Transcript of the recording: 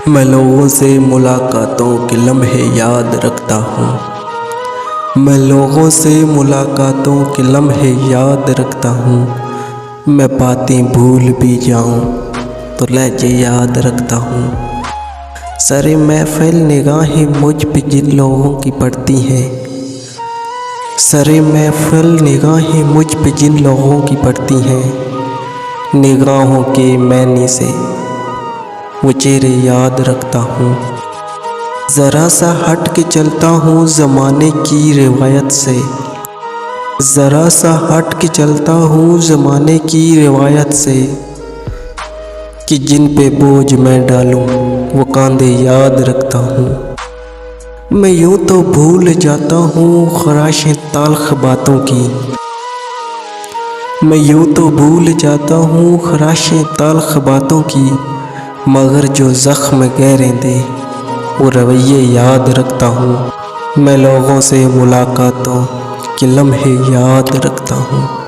मैं लोगों से मुलाकातों के लम्हे याद रखता हूँ। मैं लोगों से मुलाकातों के लम्हे याद रखता हूँ। मैं बातें भूल भी जाऊँ तो लहजे याद रखता हूँ। सारे महफिल निगाहें मुझ पे जिन लोगों की पड़ती हैं, सारे महफिल निगाहें मुझ पे जिन लोगों की पड़ती हैं, निगाहों के मैने से वो चेहरे याद रखता हूँ। ज़रा सा हट के चलता हूँ ज़माने की रिवायत से, ज़रा सा हट के चलता हूँ ज़माने की रिवायत से, कि जिन पे बोझ मैं डालूँ वो कांधे याद रखता हूँ। मैं यूँ तो भूल जाता हूँ ख़राशें ताल्ख़ बातों की, मैं यूँ तो भूल जाता हूँ ख़राशें ताल्ख़ बातों की, मगर जो ज़ख्म गहरे दे वो रवैये याद रखता हूँ। मैं लोगों से मुलाकातों के लम्हे याद रखता हूँ।